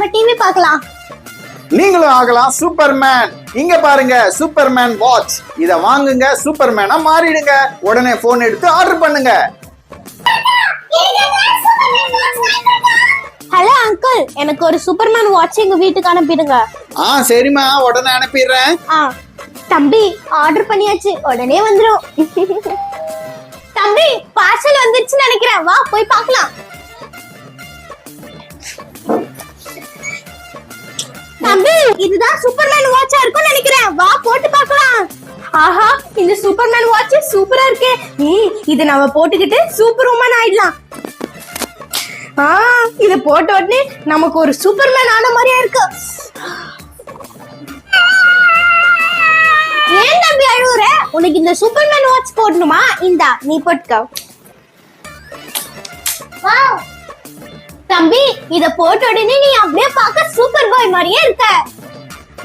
நம்ம டிவி பார்க்கலாம். நீங்களும் ஆகலாம் சூப்பர்மேன். இங்க பாருங்க சூப்பர்மேன் வாட்ச். இத வாங்குங்க, சூப்பர்மேனா மாறிடுங்க. உடனே போன் எடுத்து ஆர்டர் பண்ணுங்க. ஹலோ அங்கிள், எனக்கு ஒரு சூப்பர்மேன் வாட்ச் எங்க வீட்டுக்கு அனுப்பிடுங்க. சரிம்மா, உடனே அனுப்பிடுறேன். தம்பி ஆர்டர் பண்ணியாச்சு, உடனே வந்துரும். தம்பி பார்சல் வந்துருச்சுன்னு நினைக்கிறேன், வா போய் பார்க்கலாம். தம்பி இதுதான் சூப்பர்மேன் வாட்சா இருக்கும்னு நினைக்கிறேன், வா போட்டு பார்க்கலாம். ஆஹா, இந்த சூப்பர்மேன் வாட்ச் சூப்பரா இருக்கே. இது நம்ம போட்டுக்கிட்டு சூப்பர் உமன் ஆயிடலாம். இத போட்ட உடனே நமக்கு ஒரு சூப்பர்மேன் ஆன மாதிரியா இருக்கு. ஏன் தம்பி அழுவுற? உனக்கு இந்த சூப்பர்மேன் வாட்ச் போடணுமா? இந்தா நீ போட்டுக்கோ. வாவ் தம்பி, இத போட்ட உடனே நீ அப்படியே பார்க்க சூப்பர் பாய் மாதிரியே இருக்க.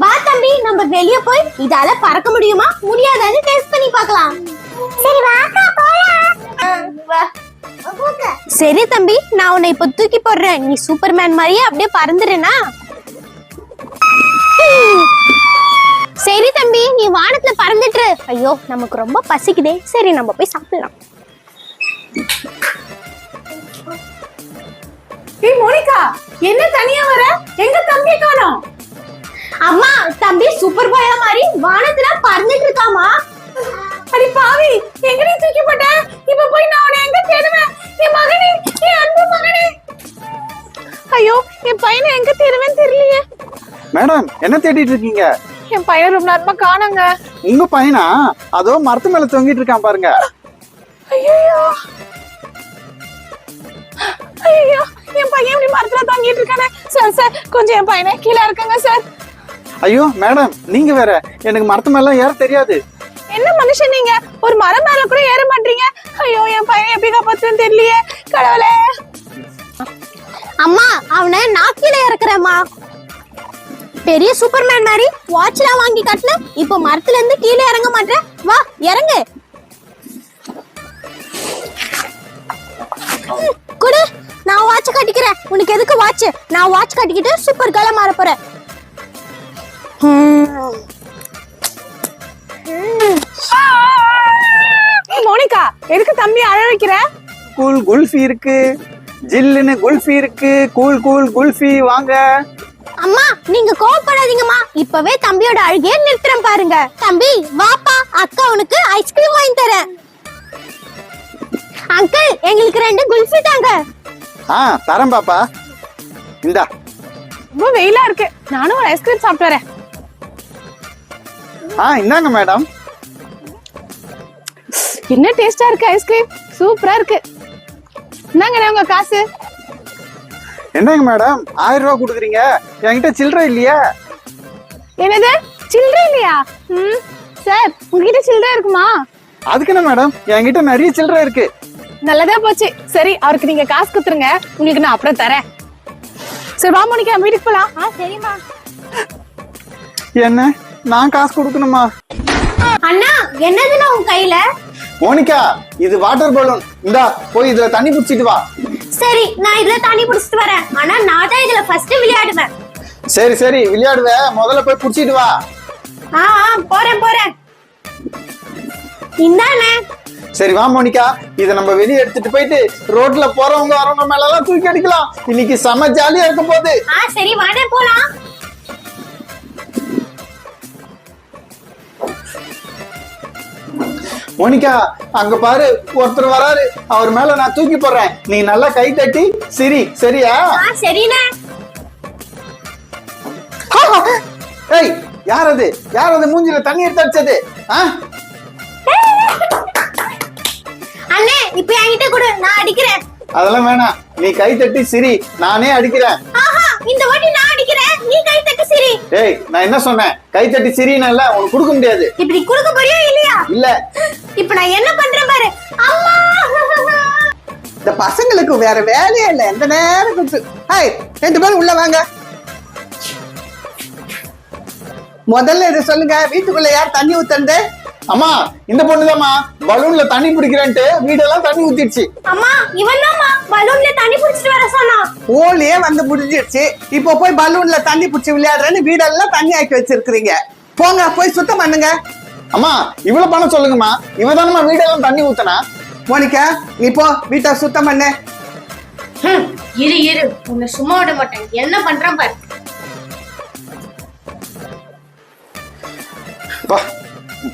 வா தம்பி, நம்ம வெளிய போய் இதால பறக்க முடியுமா முடியாதான்னு டெஸ்ட் பண்ணி பார்க்கலாம். சரி வாக்கா போலாம். வா. சரி தம்பி, நான் உன்னை இப்ப தூக்கி போடுறேன். நீ சூப்பர்மேன் மாதிரியே அப்படியே பறந்துடுனா? சரி தம்பி, நீ வானத்துல பறந்துட்டு. ஐயோ நமக்கு ரொம்ப பசிக்குதே, சரி நம்ம போய் சாப்பிடலாம். ஏய் மோனிகா, என்ன தனியா வர? எங்க தம்பி காணோம்? அம்மா, தம்பி சூப்பர் பாயா மாதிரி வானத்துல பறந்துட்டு இருக்காமா. அடி பாவி, எங்க நீ தூக்கி போட்ட? இப்ப போய் நான் உன்னை எங்க தேடுவேன்? என் மகனே, என் அன்பு மகனே. ஐயோ, என் பையனை எங்க தேடுவேன்னு தெரியலையே. மேடம், என்ன தேடிட்டு இருக்கீங்க? என் பையன் ரொம்ப நேரமா காணோங்க. உங்க பையனா? அதோ மரத்து மேல தொங்கிட்டு இருக்கான் பாருங்க. ஐயோ ஐயோ, என் பையன் இப்படி மரத்துல தொங்கிட்டு இருக்கானே. சார் சார், கொஞ்சம் என் பையனை கீழே இருக்குங்க சார். ஐயோ மேடம், நீங்க வேற, எனக்கு மரத்து மேல ஏற தெரியாது. என்ன மனுஷன் நீங்க? ஒரு மரம் மேல கூட ஏற மாட்டீங்க. ஐயோ, என் பையன் எப்படி காப்பாத்துன்னு தெரியலையே கடவுளே. அம்மா, அவனை நான் கீழே இறக்குறேம்மா. பெரிய சூப்பர்மேன் மாதிரி வாட்ச்லாம் வாங்கி காட்டுன, இப்போ மரத்துல இருந்து கீழே இறங்க மாட்டேன். வா இறங்கு. குடு, நான் வாட்ச் கட்டிக்கிறேன். உனக்கு எதுக்கு வாட்ச்? நான் வாட்ச் கட்டிக்கிட்டு சூப்பர் கேர்ளா மாற போறேன். மோனிகா, எதுக்கு தம்பி அழ வைக்கிற? கூல் குல்ஃபி இருக்கு, ஜில்லுன்னு குல்ஃபி இருக்கு. கூல் கூல் குல்ஃபி வாங்க. அம்மா நீங்க கோவப்படாதீங்கம்மா, இப்பவே தம்பியோட அழுகைய நிறுத்துறேன் பாருங்க. தம்பி வாப்பா, அக்கா உனக்கு ஐஸ்கிரீம் வாங்கி தரேன். அங்கிள், எங்களுக்கு 2 குல்ஃபி தாங்க. தரேன் பாப்பா, இந்தா. ரொம்ப வெயிலா இருக்கு, நானும் ஒரு ஐஸ்கிரீம் சாப்பிட்டு வரேன். இந்தாங்க மேடம். என்ன டேஸ்டா இருக்கு ஐஸ்கிரீம், சூப்பரா இருக்கு. இந்தாங்க உங்க காசு. என்னங்க மேடம் 1000 ரூபாய் கொடுக்குறீங்க, என்கிட்ட சில்லறை இல்லையா? என்னது சில்லறை இல்லையா? சார், உங்ககிட்ட சில்லறை இருக்குமா? அதுக்கு என்ன மேடம், என்கிட்ட நிறைய சில்லறை இருக்கு. நல்லதா போச்சு. சரி, அவருக்கு நீங்க காசு குத்துருங்க, உங்களுக்கு நான் அப்புறம் தரேன். சரி வா மோனிகா, வீட்டுக்கு போலாம். சரிம்மா. என்ன, நான் காசு கொடுக்கணுமா? அண்ணா, என்னதுன்னா உன் கையில? மோனிகா, இது வாட்டர் பலூன். இந்தா, போய் இதுல தண்ணி புடிச்சிட்டு வா. சரி, நான் இதுல தண்ணி புடிச்சிட்டு வரேன். ஆனா நான் தான் இதுல ஃபர்ஸ்ட் விளையாடுவேன். சரி சரி, விளையாடுவ, முதல்ல போய் புடிச்சிட்டு வா. போறேன். இந்தானே. சரி வா மோனிகா, இத நம்ம வெளியே எடுத்துட்டு போயிட்டு ரோட்ல போறவங்க வரவங்க மேல எல்லாம் தூக்கி அடிக்கலாம். இன்னைக்கு செம ஜாலியா இருக்கும் போது. சரி வாடே போலாம். மோனிகா, அங்க பாரு, ஒருத்தர் வராரு. அவர் மேல நான் தூக்கி போடுறேன், நீ நல்லா கை தட்டி சிரி. சரியா? சரிண்ணே. ஏய், யார் அது? யார் அது மூஞ்சில தண்ணி எடுத்து அடிச்சது? அண்ணே, இப்ப என்கிட்ட கொடு, நான் அடிக்கிறேன். அதெல்லாம் வேணாம், நீ கை தட்டி சிரி, நானே அடிக்கிறேன். இந்த வாட்டி நான் அடிக்கிறேன், நீ கை தட்டி சிரி. ஏய், நான் என்ன சொன்னேன்? கை தட்டி சிரினல்ல, உனக்கு கொடுக்க முடியாது. இப்படி கொடுக்க போறியா இல்லையா? இல்ல. இப்ப நான் என்ன பண்றேன் பாரு. அம்மா, இந்த பசங்களுக்கு வேற வேலையே இல்ல, எந்த நேரம் கொடுத்து. 2 பேரும் உள்ள வாங்க. முதல்ல இதை சொல்லுங்க, வீட்டுக்குள்ள யார் தண்ணி ஊத்துறது? அம்மா, இந்த பொண்ணுதாம்மா பலூன்ல தண்ணி பிடிக்கிறேன்ட்டு வீடெல்லாம் தண்ணி ஊத்திடுச்சு. அம்மா, இவன் தான்மா பலூன்ல தண்ணி பிடிச்சிட்டு வர சொன்னான். ஓலியே வந்து முடிஞ்சிருச்சு. இப்போ போய் பலூன்ல தண்ணி பிடிச்சி விளையாடுறேன்னு வீடெல்லாம் தண்ணி ஆக்கி வச்சிருக்கிறீங்க. போங்க போய் சுத்தம் பண்ணுங்க. அம்மா இவ்வளவு பணம் சொல்லுங்கம்மா, இவதானம்மா வீடெல்லாம் தண்ணி ஊத்தனா. மோனிகா நீ போ வீட்டை சுத்தம் பண்ணு. இரு உன்னை சும்மா விட மாட்டேன். என்ன பண்றான் பாரு.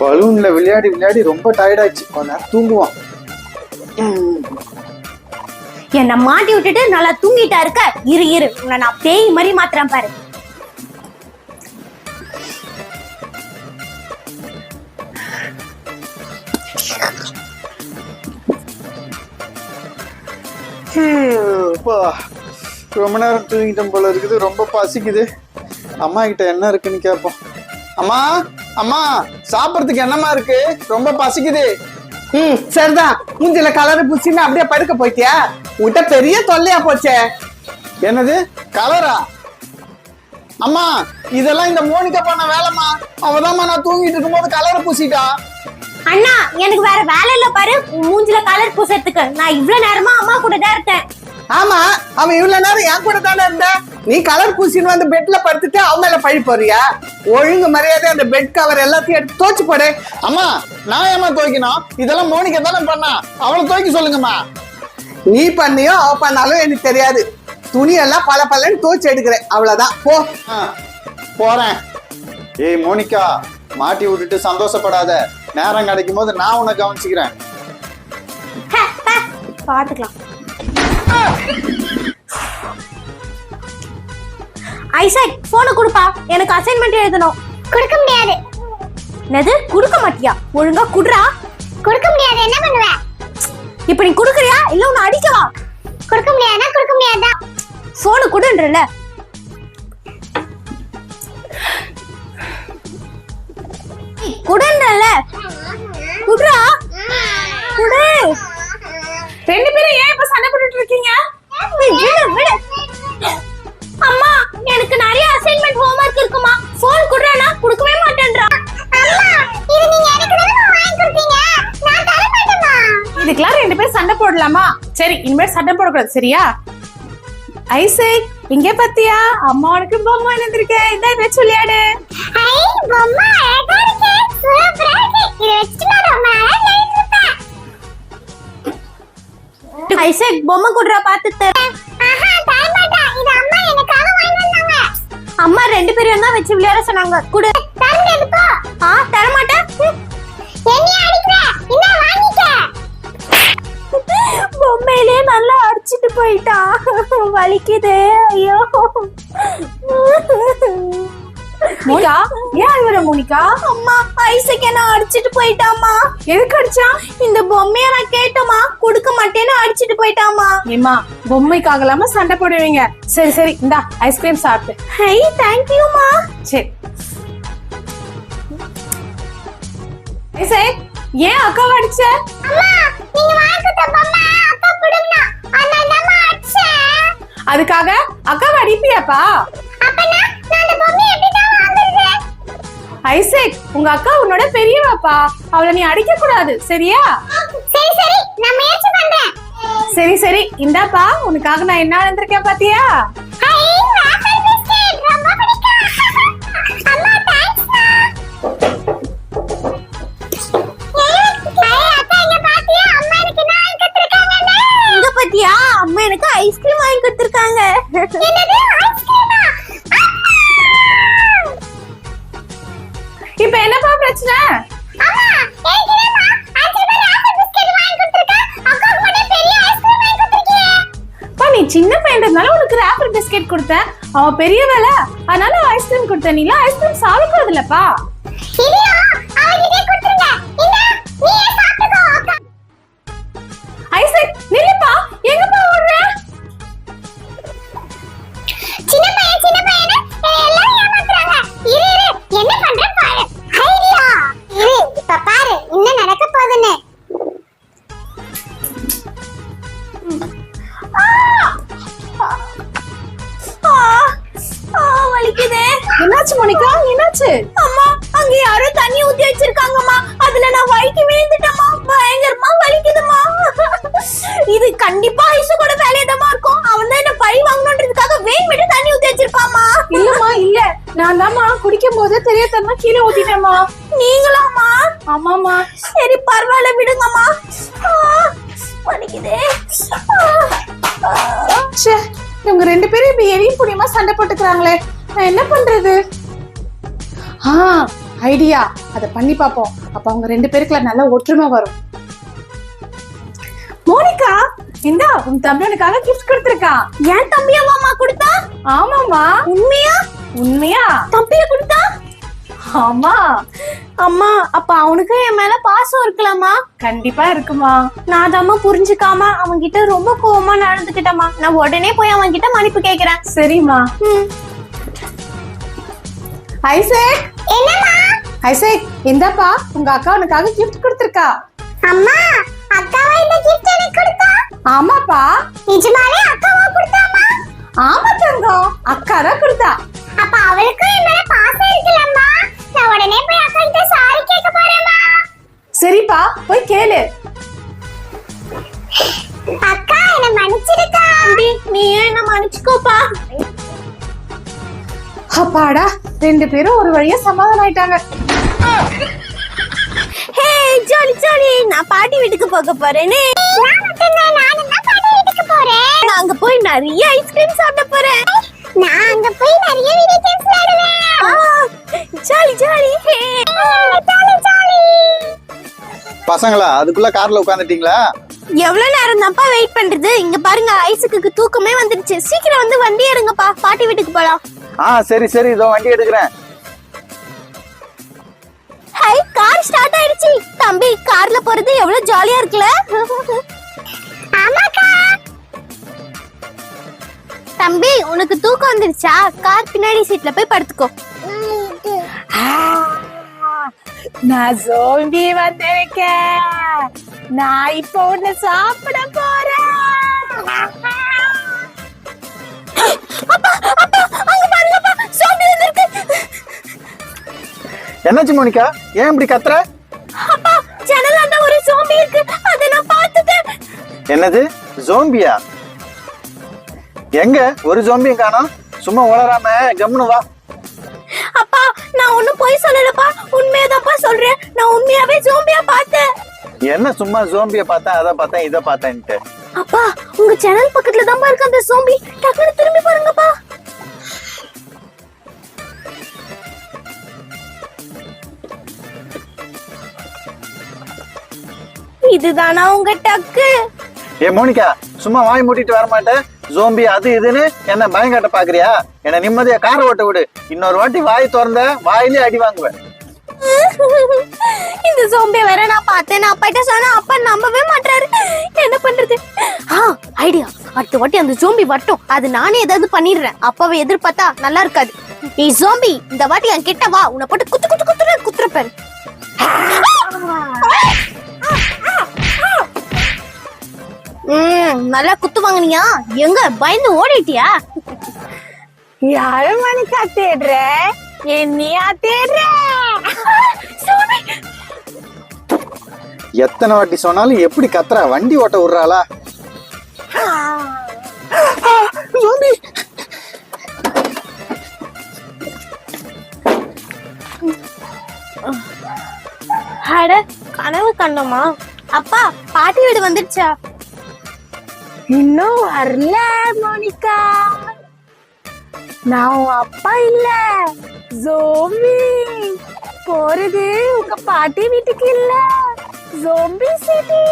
பலூன்ல விளையாடி விளையாடி ரொம்ப டயர்ட் ஆயிடுச்சு, கொஞ்ச நேரம் தூங்குவான். என்ன மாட்டி விட்டுட்டு நல்லா தூங்கிட்டா இருக்க. இரு உன்னை நான் பேய் மாதிரி மாத்துறேன் பாரு. ரொம்ப நேரம் தூங்கிட்டோம் போல இருக்குது, ரொம்ப பசிக்குது. அம்மா கிட்ட என்ன இருக்குன்னு கேட்போம். அம்மா அம்மா சாப்பிடறதுக்கு என்னமா இருக்கு, ரொம்ப பசிக்குது. சரிதான், மூஞ்சில கலரு பூசின்னு அப்படியே படுக்க போயிட்டியா? உன்கிட்ட பெரிய தொல்லையா போச்சே. என்னது கலரா? அம்மா இதெல்லாம் இந்த மோனிகா பண்ண வேலைமா. அவதாம்மா நான் தூங்கிட்டு இருக்கும்போது கலரை பூசிட்டா. அண்ணா எனக்கு வேற வேலை இல்ல பாரு, மூஞ்சில கலர் பூசறதுக்கு. நான் இவ்வளவு நேரமா அம்மா கூட தான் இருந்தேன். ஆமா, அவன் இவ்வளவு நேரம் என் கூட தானே இருந்த. நீ கலர் பூசின்னு வந்து பெட்ல படுத்துட்டு அவன் மேல பழி போறியா? ஒழுங்கு மரியாதை அந்த பெட் கவர் எல்லாத்தையும் எடுத்து தோச்சு போடு. அம்மா நான் ஏமா துவைக்கணும்? இதெல்லாம் மோனிகா தானே பண்ணா, அவளை துவைக்க சொல்லுங்கம்மா. நீ பண்ணியோ அவ பண்ணாலும் எனக்கு தெரியாது. துணி எல்லாம் பல பலன்னு தோச்சு எடுக்கிறேன், அவ்வளவுதான். போ. போறேன். ஏய் மோனிகா, மாட்டி விட்டுட்டு சந்தோஷப்படாத. நேரம் கிடைக்கும் போது நான் உன்னை கவனிச்சுக்கிறேன். பாத்துக்கலாம். ஐசக் போனை கொடுப்பா, எனக்கு அசைன்மெண்ட் எழுதணும். கொடுக்க முடியாது. என்னது கொடுக்க மாட்டியா? ஒழுங்கா குடுறா. கொடுக்க முடியாது. என்ன பண்ணுவ? இப்ப நீ குடுக்கறியா இல்ல உன்னை அடிக்கவா? கொடுக்க முடியாதா? கொடுக்க முடியாதா? போனை குடுன்றல. குடுன்றல. குடுறா. குடு. ரெண்டு பேரும் ஏன் இப்ப சண்டை போட்டுட்டு இருக்கீங்க? அம்மா எனக்கு நிறைய அசைன்மெண்ட் ஹோம்வொர்க் இருக்குமா. போன் குடுறேனா குடுக்கவே மாட்டேன்றா. அம்மா இது நீங்க எனக்கு தான வாங்கி கொடுத்தீங்க, நான் தர மாட்டேமா. இதுக்கெல்லாம் ரெண்டு பேரும் சண்டை போடலாமா? சரி இனிமேல் சண்டை போடக்கூடாது, சரியா? ஐசக் இங்க பாத்தியா, அம்மா உனக்கு பொம்மை வந்திருக்கேன், இதை வச்சு விளையாடு. ஐ பொம்மை அழகா இருக்கு, சூப்பரா இருக்கு. இத வச்சு நான் ரொம்ப அழகா இருப்பேன். ஐசக் பொம்மை குடுறா பாத்து தரேன். ஆஹா தர மாட்டேன், இது அம்மா எனக்காக வாங்கி வந்தாங்க. அம்மா ரெண்டு பேரும் தான் வச்சு விளையாட சொன்னாங்க. குடு. தரேன் எடுப்பா. தர மாட்டேன். என்னைய அடிக்குற, இந்தா வாங்கிக்க. பொம்மையிலே நல்லா அடிச்சிட்டு போயிட்டா, வலிக்குதே. ஐயோ மோனிகா ஏன் அழுவற மோனிகா? அம்மா ஐசக் என்ன அடிச்சிட்டு போயிட்டாமா. எதுக்கு அடிச்சா? இந்த பொம்மைய நான் கேட்டோமா, கொடுக்க மாட்டேன்னு அடிச்சிட்டு போயிட்டாமா. ஏமா பொம்மைக்காகலாம சண்டை போடுவீங்க. சரி சரி இந்தா ஐஸ்கிரீம் சாப்பிட்டு. ஹை தேங்க்யூமா. சரி ஐசக் ஏன் அக்காவை அடிச்ச? அம்மா நீங்க வாங்கி கொடுத்த பொம்மை அக்கா புடுங்கனா, அதனால தான் அடிச்சேன். அதுக்காக அக்காவை அடிப்பியாப்பா? அப்பனா நான் அந்த பொம்மையை எப்படி தான் வாங்குறது? ஐசக் உங்க அக்கா உன்னோட பெரியவாப்பா, அவளை நீ அடிக்க கூடாது, சரியா? சரி சரி நான் முயற்சி பண்றேன். சரி சரி இந்தாப்பா, உனக்காக நான் என்ன வந்திருக்கேன் பாத்தியா? ஹை வாஃபிள் பிஸ்கட் ரொம்ப பிடிக்கும். அம்மா தேங்க்ஸ்மா. இங்க பாத்தியா, அம்மா எனக்கு ஐஸ்கிரீம் வாங்கி கொடுத்திருக்காங்க. என்னது ஐஸ்கிரீமா? இப்ப என்னப்பா பிரச்சனை? அம்மா ஏன்கிரேமா ஐஸ்கிரீம் ஆப்பிள் பிஸ்கட் வாங்கி கொடுத்திருக்க, அக்காக்கு மட்டும் பெரிய ஐஸ்கிரீம் வாங்கி கொடுத்திருக்கியே. பா நீ சின்ன பையன்றதுனால உனக்கு ஆப்பிள் பிஸ்கட் கொடுத்தேன், அவன் பெரியவள அதனால ஐஸ்கிரீம் கொடுத்தேன். நீ ஐஸ்கிரீம் சாப்பிடக்கூடாது இல்லப்பா. இல்லையா அவகிட்டே கொடுத்துருங்க. இந்த நீயே சாப்பிட்டுக்கோ அக்கா. ஐசக் நில்லுப்பா, எங்கப்பா ஓடுற? சின்ன பையன் எல்லாரும் ஏமாத்துறாங்க. இரு என்ன பண்றேன் பாரு. ஐடியா இரு, இப்ப பாரு என்ன நடக்க போகுதுன்னு. வலிக்குதே. என்னாச்சு மோனிகா, என்னாச்சு? அம்மா அங்க யாரோ தண்ணி ஊத்தி வச்சிருக்காங்கம்மா, அதுல நான் வலிக்கு விழுந்துட்டேம்மா. பயங்கரமா வலிக்குதுமா. இது கண்டிப்பா ஐசு கூட வேலையதமா இருக்கும். அவன் தான் என்ன பழி வாங்கணும் நான் தாம்மா குடிக்கும் போது தெரியாதம்மா கீழே ஊத்திட்டேம்மா. நீங்களாம்மா? ஆமாம்மா. சரி பரவாயில்ல விடுங்கம்மா. வலிக்குதே. ச்சே, இவங்க 2 பேரும் இப்படி எரியும் புடியுமா சண்டை போட்டுக்கிறாங்களே, நான் என்ன பண்றது? ஐடியா, அத பண்ணி பாப்போம். அப்ப அவங்க 2 பேருக்குள்ள நல்ல ஒற்றுமை வரும். மோனிகா, இந்தா உன் தம்பி உனக்காக கிஃப்ட் கொடுத்திருக்கான். ஏன் தம்பியாவாமா கொடுத்தா? ஆமாமா. உண்மையா? உண்மையா? தம்பிய கொடுத்தா? ஆமா. அம்மா, அப்ப அவனுக்கு என் மேல பாசம் இருக்கலாமா? கண்டிப்பா இருக்குமா. நான் தாம்மா புரிஞ்சுக்காம அவன் கிட்ட ரொம்ப கோவமா நடந்துக்கிட்டமா. நான் உடனே போய் அவன் கிட்ட மன்னிப்பு கேக்குறேன். சரிம்மா. ஐசேக். என்னம்மா? ஐசேக், இந்தாப்பா உங்க அக்கா உனக்காக கிஃப்ட் கொடுத்திருக்கா. அம்மா, அக்காவா இந்த gift எனக்கு கொடுத்தா? ஆமாப்பா. நிஜமாவே அக்காவா கொடுத்தாமா? ஆமா தங்கம், அக்கா தான் கொடுத்தா. அப்ப அவளுக்கு என் மேல பாசம் இருக்குல்லம்மா. நான் உடனே போய் அக்கா கிட்ட சாரி கேட்க போறேம்மா. சரிப்பா, போய் கேளு. அக்கா என்ன மன்னிச்சிடுக்கா. நீ என்ன மன்னிச்சுக்கோப்பா. அப்பாடா, 2 பேரும் ஒரு வழியா சமாதானம் ஆயிட்டாங்க. ஹே ஜாலி ஜாலி, நான் பாட்டி வீட்டுக்கு போக போறேனே. நானும் தான் பாட்டி வீட்டுக்கு போறேன். நான் அங்க போய் நிறைய ஐஸ்கிரீம் சாப்பிட போறேன். நான் அங்க போய் நிறைய வீடியோ கேம்ஸ் விளையாடுவேன். ஜாலி ஜாலி, ஹே ஜாலி ஜாலி. பசங்களா அதுக்குள்ள கார்ல உட்காந்துட்டீங்களா? எவ்வளவு நேரம் தான்ப்பா வெயிட் பண்றது? இங்க பாருங்க, ஐஸுக்கு தூக்கமே வந்துருச்சு. சீக்கிரம் வந்து வண்டி எடுங்கப்பா, பாட்டி வீட்டுக்கு போலாம். சரி சரி, இதோ வண்டி எடுக்கிறேன். ஹை, கார் ஸ்டார்ட் ஆயிடுச்சு. தம்பி, கார்ல போறது எவ்வளவு ஜாலியா இருக்குல? ஆமாக்கா. தம்பி, உனக்கு தூக்கம் வந்துருச்சா? கார் பின்னாடி சீட்ல போய் படுத்துக்கோ. நான் ஜோம்பி வந்திருக்கேன். நான் இப்போ உன்னை சாப்பிட போறேன். என்னாச்சு மோனிகா, ஏன் இப்படி கத்துற? அப்பா, ஜன்னலாண்ட ஒரு ஜோம்பி இருக்கு, அத நான் பார்த்துட்டேன். என்னது, ஜோம்பியா? எங்க ஒரு ஜோம்பியும் காணோம். சும்மா உளராம கம்முனு வா. அப்பா, நான் ஒண்ணும் பொய் சொல்லலப்பா, உண்மையதாப்பா சொல்றேன். நான் உண்மையாவே ஜோம்பியா பார்த்தேன். என்ன சும்மா ஜோம்பிய பார்த்தேன், அதை பார்த்தேன், இதை பார்த்தேன்ட்டு? அப்பா, உங்க சேனல் பக்கத்துல தான் இருக்கு அந்த ஜோம்பி. டக்குனு திரும்பி பாருங்கப்பா. இதுதானா உங்க டக்கு? ஏ மோனிகா, சும்மா வாய் மூட்டிட்டு வர மாட்டேன். ஜோம்பி அது இதுன்னு என்ன பயங்காட்ட பாக்குறியா? என்ன நிம்மதியா காரை ஓட்ட விடு. இன்னொரு வாட்டி வாய் திறந்த வாயிலே அடி வாங்குவேன். இந்த ஜோம்பியை வேற நான் பார்த்தேன். நான் அப்பாட்ட சொன்னா அப்பா நம்பவே மாட்டாரு. என்ன பண்றது? ஐடியா, அடுத்த வாட்டி அந்த ஜோம்பி வரட்டும், அது நானே ஏதாவது பண்ணிடுறேன். அப்பாவை எதிர்பார்த்தா நல்லா இருக்காது. நீ ஜோம்பி, இந்த வாட்டி என் கிட்ட வா, உன்னை போட்டு குத்து குத்து குத்துற குத்துறப்பேன். நல்லா குத்து வாங்கினியா? எங்க பயந்து ஓடிட்டியா? யாரும் மணிக்கா தேடுற? என்னையா தேடுற? எத்தனை வாட்டி சொன்னாலும் எப்படி கத்துறா? வண்டி ஓட்ட விடுறாளா? ஜோம்பி. அட, கனவு கண்டோமா? அப்பா, பாட்டி வீடு வந்துடுச்சா? இன்னும் வரல மோனிகா. நான் உன் அப்பா இல்ல, ஜோம்பி. போறது உங்க பாட்டி வீட்டுக்கு இல்ல, ஜோம்பி சிட்டி.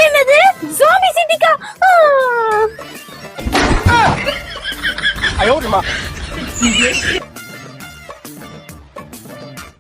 என்னது, ஜோம்பி சிட்டிக்கா? ஐயோ